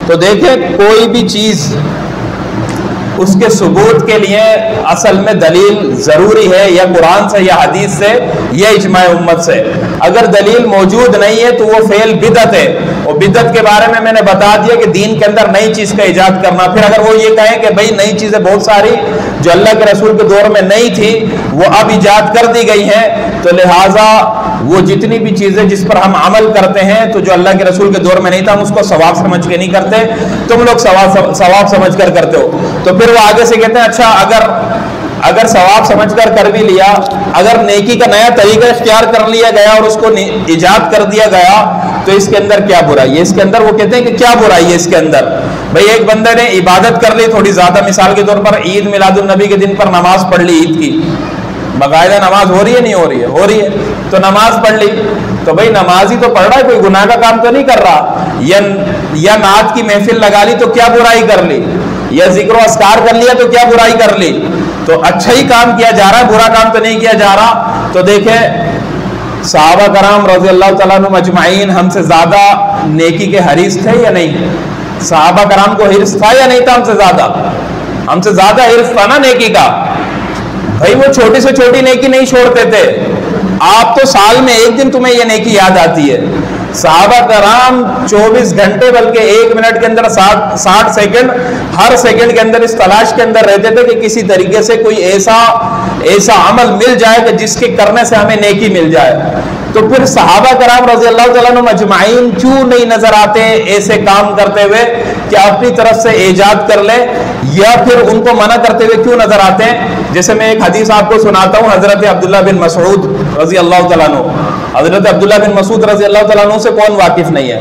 تو دیکھیں کوئی بھی چیز اس کے ثبوت کے لیے اصل میں دلیل ضروری ہے، یا قرآن سے یا حدیث سے یا اجماع امت سے۔ اگر دلیل موجود نہیں ہے تو وہ فعل بدعت ہے، اور بدعت کے بارے میں نے بتا دیا کہ دین کے اندر نئی چیز کا ایجاد کرنا۔ پھر اگر وہ یہ کہیں کہ بھئی نئی چیزیں بہت ساری جو اللہ کے رسول کے دور میں نہیں تھی وہ اب ایجاد کر دی گئی ہیں، تو لہٰذا وہ جتنی بھی چیزیں جس پر ہم عمل کرتے ہیں تو جو اللہ کے رسول کے دور میں نہیں تھا ہم اس کو ثواب سمجھ کے نہیں کرتے، تم لوگ ثواب سمجھ کر کرتے ہو۔ تو پھر وہ آگے سے کہتے ہیں اچھا اگر ثواب سمجھ کر بھی لیا، اگر نیکی کا نیا طریقہ اختیار کر لیا گیا اور اس کو ایجاد کر دیا گیا تو اس کے اندر کیا برائی ہے؟ اس کے اندر وہ کہتے ہیں کہ کیا برائی ہے اس کے اندر؟ بھئی ایک بندے نے عبادت کر لی تھوڑی زیادہ، مثال کے طور پر عید میلاد النبی کے دن پر نماز پڑھ لی عید کی، باقاعدہ نماز ہو رہی ہے نہیں ہو رہی ہے؟ ہو رہی ہے، تو نماز پڑھ لی، تو بھئی نماز ہی تو پڑھ رہا ہے، کوئی گناہ کا کام تو نہیں کر رہا، یا نعت کی محفل لگا لی تو کیا برائی کر لی، یا ذکر و اذکار کر لیا تو کیا برائی کر لی؟ تو اچھا ہی کام کیا جا رہا ہے، برا کام تو نہیں کیا جا رہا۔ تو دیکھیں صحابہ کرام رضی اللہ تعالیٰ عنہم اجمعین ہم سے زیادہ نیکی کے حریص تھے یا نہیں؟ صحابہ کرام کو حرص تھا یا نہیں تھا ہم سے زیادہ؟ ہم سے زیادہ حرص تھا نا نیکی کا۔ بھائی وہ چھوٹی سے چھوٹی نیکی نہیں چھوڑتے تھے، آپ تو سال میں ایک دن تمہیں یہ نیکی یاد آتی ہے، صحابہ کرام 24 گھنٹے بلکہ 1 منٹ کے اندر 60 سیکنڈ، ہر سیکنڈ کے اندر اس تلاش کے اندر رہتے تھے کہ کسی طریقے سے کوئی ایسا عمل مل جائے کہ جس کے کرنے سے ہمیں نیکی مل جائے۔ تو پھر صحابہ کرام رضی اللہ تعالیٰ عنہم اجمعین کیوں نہیں نظر آتے ایسے کام کرتے ہوئے کہ اپنی طرف سے ایجاد کر لیں، یا پھر ان کو منع کرتے ہوئے کیوں نظر آتے ہیں؟ جیسے میں ایک حدیث آپ کو سناتا ہوں، حضرت عبداللہ بن مسعود رضی اللہ تعالیٰ عنہ۔ حضرت عبداللہ بن مسعود رضی اللہ تعالیٰ عنہ سے کون واقف نہیں ہے؟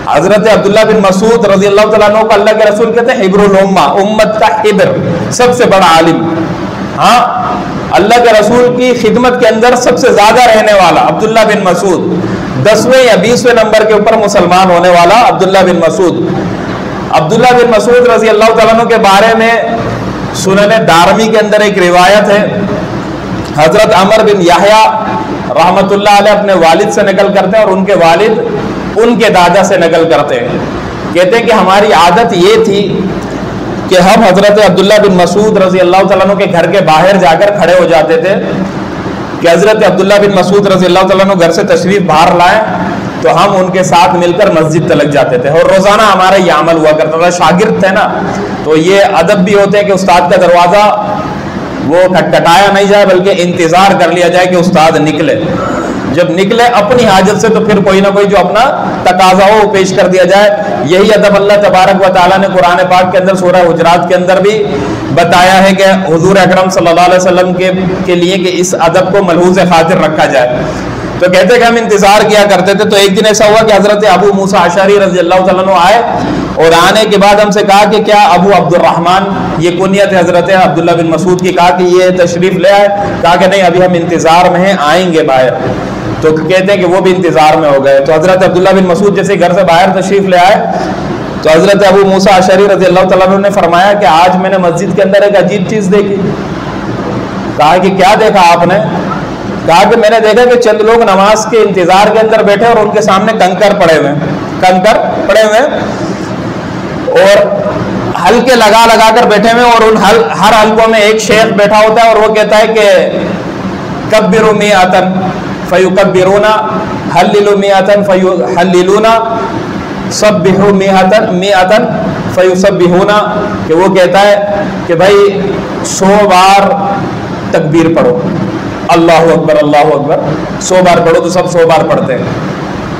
حضرت عبداللہ بن مسعود رضی اللہ تعالیٰ عنہ کو اللہ کے رسول کہتے ہیں حبر الامہ، امت کا حبر، سب سے بڑا عالم۔ ہاں، اللہ کے رسول کی خدمت کے اندر سب سے زیادہ رہنے والا عبداللہ بن مسعود، 10ویں یا 20ویں نمبر کے اوپر مسلمان ہونے والا عبداللہ بن مسعود۔ عبداللہ بن مسعود رضی اللہ تعالیٰ عنہ کے بارے میں سنن دارمی کے اندر ایک روایت ہے، حضرت عمر بن یحییٰ رحمت اللہ علیہ اپنے والد سے نقل کرتے ہیں اور ان کے والد ان کے دادا سے نقل کرتے ہیں، کہتے ہیں کہ ہماری عادت یہ تھی کہ ہم حضرت عبداللہ بن مسعود رضی اللہ تعالیٰ عنہ کے گھر کے باہر جا کر کھڑے ہو جاتے تھے کہ حضرت عبداللہ بن مسعود رضی اللہ تعالیٰ عنہ گھر سے تشریف باہر لائیں تو ہم ان کے ساتھ مل کر مسجد تلک جاتے تھے، اور روزانہ ہمارا یہ عمل ہوا کرتا تھا۔ شاگرد تھے نا، تو یہ ادب بھی ہوتے ہیں کہ استاد کا دروازہ وہ کھٹکھٹایا نہیں جائے بلکہ انتظار کر لیا جائے کہ استاد نکلے، جب نکلے اپنی حاجت سے تو پھر کوئی نہ کوئی جو اپنا تقاضا ہو وہ پیش کر دیا جائے۔ یہی ادب اللہ تبارک و تعالیٰ نے قرآن پاک کے اندر سورہ حجرات کے اندر بھی بتایا ہے کہ حضور اکرم صلی اللہ علیہ وسلم کے لیے کہ اس ادب کو ملحوظ خاطر رکھا جائے۔ تو کہتے کہ ہم انتظار کیا کرتے تھے، تو ایک دن ایسا ہوا کہ حضرت ابو موسیٰ اشعری رضی اللہ تعالیٰ عنہ آئے، اور آنے کے بعد ہم سے کہا کہ کیا ابو عبد الرحمن، یہ کنیت حضرت عبداللہ بن مسعود کی، کہا کہ یہ تشریف لے آئے، کہا کہ نہیں ابھی ہم انتظار میں ہیں، آئیں گے باہر۔ تو کہتے ہیں کہ وہ بھی انتظار میں ہو گئے، تو حضرت عبداللہ بن مسعود جیسے گھر سے باہر تشریف لے آئے تو حضرت ابو موسیٰ اشعری رضی اللہ تعالیٰ عنہ نے فرمایا کہ آج میں نے مسجد کے اندر ایک عجیب چیز دیکھی۔ کہا کہ کیا دیکھا آپ نے؟ کہا کہ میں نے دیکھا کہ چند لوگ نماز کے انتظار کے اندر بیٹھے اور ان کے سامنے کنکر پڑے ہوئے اور حلقے لگا کر بیٹھے ہوئے، اور ان ہر حلقوں میں ایک شیخ بیٹھا ہوتا ہے اور وہ کہتا ہے کہ کبروا میاتن فیکبرون، حللوا میاتن فیحللون، سبحوا میاتن فیسبحون، کہ وہ کہتا ہے کہ بھائی 100 بار تکبیر پڑھو، اللہ اکبر اللہ اکبر، 100 بار پڑھو، تو سب 100 بار پڑھتے ہیں،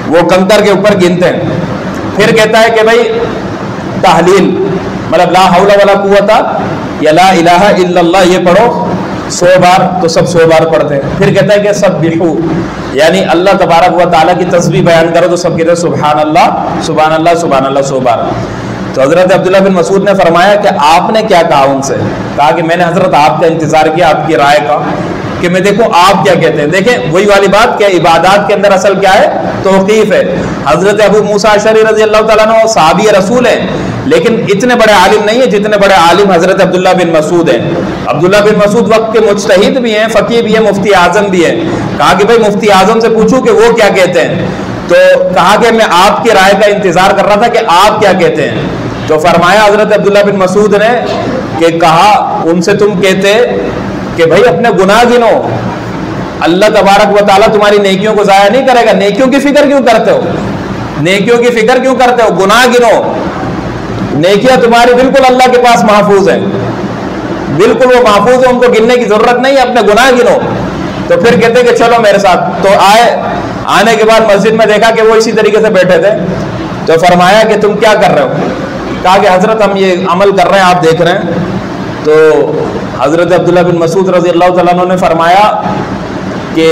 وہ کنکر کے اوپر گنتے ہیں۔ پھر کہتا ہے کہ بھائی تحلیل مطلب لا حول ولا قوت یا لا الہ الا اللہ یہ پڑھو 100 بار، تو سب 100 بار پڑھتے ہیں۔ پھر کہتا ہے کہ سبحوا، یعنی اللہ تبارک و تعالیٰ کی تسبیح بیان کرو، تو سب کہتے ہیں سبحان اللہ سبحان اللہ سبحان اللہ 100 بار۔ تو حضرت عبداللہ بن مسعود نے فرمایا کہ آپ نے کیا کہا ان سے؟ کہا کہ میں نے حضرت آپ کا انتظار کیا، آپ کی رائے کا، کہ میں دیکھوں آپ کیا کہتے ہیں۔ دیکھیں وہی والی بات کہ عبادات کے اندر اصل کیا ہے؟ توقیف ہے۔ حضرت ابو موسیٰ اشعری رضی اللہ تعالیٰ عنہ صحابی رسول ہیں، لیکن اتنے بڑے عالم نہیں ہیں جتنے بڑے عالم حضرت عبداللہ بن مسعود ہیں۔ عبداللہ بن مسعود وقت کے مجتہد بھی ہیں، فقیہ بھی ہیں، مفتی اعظم بھی ہیں۔ کہا کہ بھائی مفتی اعظم سے پوچھو کہ وہ کیا کہتے ہیں۔ تو کہا کہ میں آپ کی رائے کا انتظار کر رہا تھا کہ آپ کیا کہتے ہیں. تو فرمایا حضرت عبداللہ بن مسعود نے کہ کہا ان سے تم کہتے کہ بھائی اپنے گناہ گنو, اللہ تبارک و تعالیٰ تمہاری نیکیوں کو ضائع نہیں کرے گا. نیکیوں کی فکر کیوں کرتے ہو, نیکیوں کی فکر کیوں کرتے ہو, گناہ گنو, نیکیاں تمہاری بالکل اللہ کے پاس محفوظ ہیں, بالکل وہ محفوظ ہے, ان کو گننے کی ضرورت نہیں ہے, اپنے گناہ گنو. تو پھر کہتے کہ چلو میرے ساتھ. تو آنے کے بعد مسجد میں دیکھا کہ وہ اسی طریقے سے بیٹھے تھے. تو فرمایا کہ تم کیا کر رہے ہو؟ کہا کہ حضرت ہم یہ عمل کر رہے ہیں, آپ دیکھ رہے ہیں. تو حضرت عبداللہ بن مسعود رضی اللہ تعالیٰ عنہ نے فرمایا کہ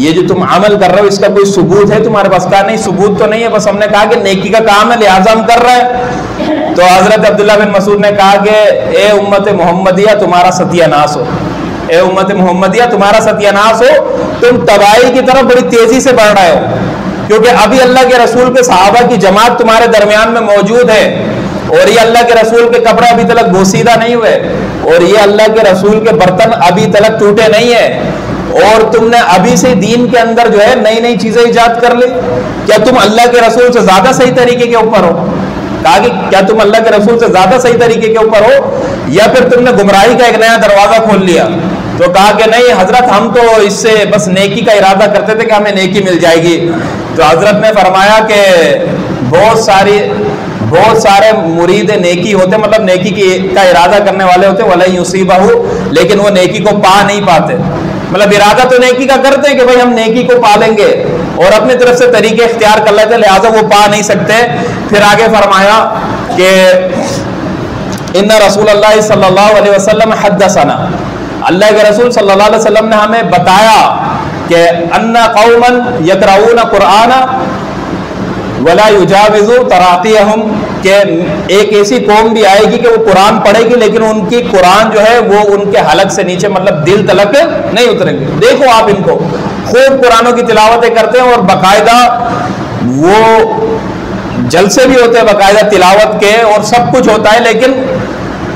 یہ جو تم عمل کر رہے ہو اس کا کوئی ثبوت ہے تمہارے پاس؟ کہا نہیں ثبوت تو نہیں ہے, بس ہم نے کہا کہ نیکی کا کام ہے لہٰذا ہم کر رہے ہیں. تو حضرت عبداللہ بن مسعود نے کہا کہ اے امت محمدیہ تمہارا ستیہ ناس ہو, اے امت محمدیہ تمہارا ستیہ ناس ہو, تم تباہی کی طرف بڑی تیزی سے بڑھ رہے ہو, کیونکہ ابھی اللہ کے رسول کے صحابہ کی جماعت تمہارے درمیان میں موجود ہے, اور یہ اللہ کے رسول کے کپڑے ابھی تک بوسیدہ نہیں ہوئے, اور یہ اللہ کے رسول کے برتن ابھی تک ٹوٹے نہیں ہیں, اور تم نے ابھی سے دین کے اندر جو ہے نئی نئی چیزیں ایجاد کر لی. کیا تم اللہ کے رسول سے زیادہ صحیح طریقے کے اوپر ہو؟ کہا کہ کیا تم اللہ کے رسول سے زیادہ صحیح طریقے کے اوپر ہو, یا پھر تم نے گمراہی کا ایک نیا دروازہ کھول لیا؟ تو کہا کہ نہیں حضرت ہم تو اس سے بس نیکی کا ارادہ کرتے تھے کہ ہمیں نیکی مل جائے گی. تو حضرت نے فرمایا کہ بہت سارے مرید نیکی ہوتے, مطلب نیکی کا ارادہ کرنے والے ہوتے, وَلَن يُصِيبَهُ, لیکن وہ نیکی کو پا نہیں پاتے. مطلب ارادہ تو نیکی کا کرتے ہیں کہ بھائی ہم نیکی کو پا لیں گے, اور اپنی طرف سے طریقے اختیار کر لیتے, لہٰذا وہ پا نہیں سکتے. پھر آگے فرمایا کہ ان رسول اللہ صلی اللہ علیہ وسلم حدثنا, اللہ کے رسول صلی اللہ علیہ وسلم نے ہمیں بتایا کہ ان قوما یقرؤون قرآن ولا یجاوز تراقیہم, کہ ایک ایسی قوم بھی آئے گی کہ وہ قرآن پڑھے گی لیکن ان کی قرآن جو ہے وہ ان کے حلق سے نیچے مطلب دل تلک نہیں اتریں گے. دیکھو آپ ان کو خوب قرآنوں کی تلاوتیں کرتے ہیں, اور باقاعدہ وہ جلسے بھی ہوتے ہیں باقاعدہ تلاوت کے, اور سب کچھ ہوتا ہے, لیکن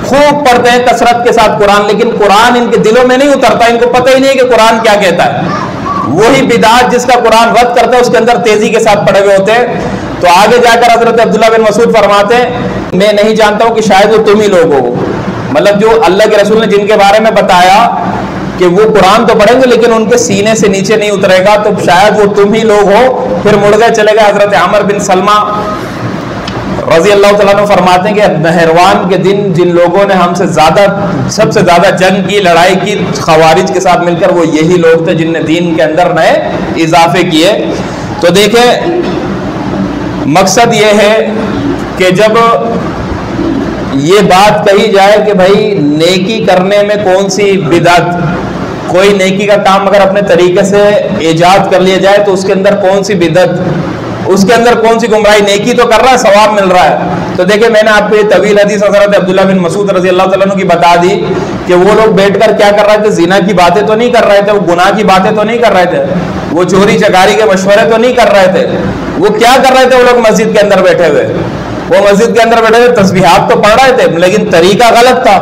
خوب پڑھتے ہیں کثرت کے ساتھ قرآن, لیکن قرآن ان کے دلوں میں نہیں اترتا, ان کو پتہ ہی نہیں کہ قرآن کیا کہتا ہے. وہی بدعت جس کا قرآن رد کرتا ہے اس کے اندر تیزی کے ساتھ پڑے ہوئے ہوتے ہیں. تو آگے جا کر حضرت عبداللہ بن مسعود فرماتے ہیں میں نہیں جانتا ہوں کہ شاید وہ تم ہی لوگ ہو, مطلب جو اللہ کے رسول نے جن کے بارے میں بتایا کہ وہ قرآن تو پڑھیں گے لیکن ان کے سینے سے نیچے نہیں اترے گا, تو شاید وہ تم ہی لوگ ہو. پھر مڑ گئے چلے گئے. حضرت عمر بن سلمہ رضی اللہ تعالیٰ عنہ فرماتے ہیں کہ نہروان کے دن جن لوگوں نے ہم سے سب سے زیادہ جنگ کی, لڑائی کی خوارج کے ساتھ مل کر, وہ یہی لوگ تھے جن نے دین کے اندر نئے اضافے کیے. تو دیکھیں مقصد یہ ہے کہ جب یہ بات کہی جائے کہ بھائی نیکی کرنے میں کون سی بدعت, کوئی نیکی کا کام اگر اپنے طریقے سے ایجاد کر لیا جائے تو اس کے اندر کون سی بدعت, اس کے اندر کون سی گمراہی, نیکی تو کر رہا ہے ثواب مل رہا ہے. تو دیکھیں میں نے آپ کو یہ طویل حدیث حضرت عبداللہ بن مسعود رضی اللہ تعالیٰ عنہ کی بتا دی کہ وہ لوگ بیٹھ کر کیا کر رہے تھے, زنا کی باتیں تو نہیں کر رہے تھے, وہ گناہ کی باتیں تو نہیں کر رہے تھے, وہ چوری چکاری کے مشورے تو نہیں کر رہے تھے. وہ کیا کر رہے تھے, وہ لوگ مسجد کے اندر بیٹھے ہوئے, وہ مسجد کے اندر بیٹھے ہوئے تسبیحات تو پڑھ رہے تھے لیکن طریقہ غلط تھا,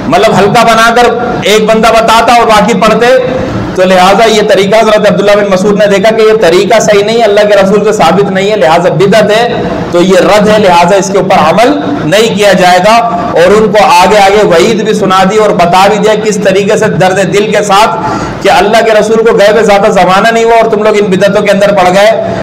مطلب ہلکا بنا کر ایک بندہ بتاتا اور باقی پڑھتے. تو لہٰذا یہ طریقہ حضرت عبداللہ بن مسعود نے دیکھا کہ یہ طریقہ صحیح نہیں ہے, اللہ کے رسول سے ثابت نہیں ہے, لہٰذا بدعت ہے, تو یہ رد ہے, لہٰذا اس کے اوپر عمل نہیں کیا جائے گا. اور ان کو آگے وعید بھی سنا دی اور بتا بھی دیا کس طریقے سے درد دل کے ساتھ کہ اللہ کے رسول کو گئے ہوئے زیادہ زمانہ نہیں ہوا اور تم لوگ ان بدعتوں کے اندر پڑ گئے.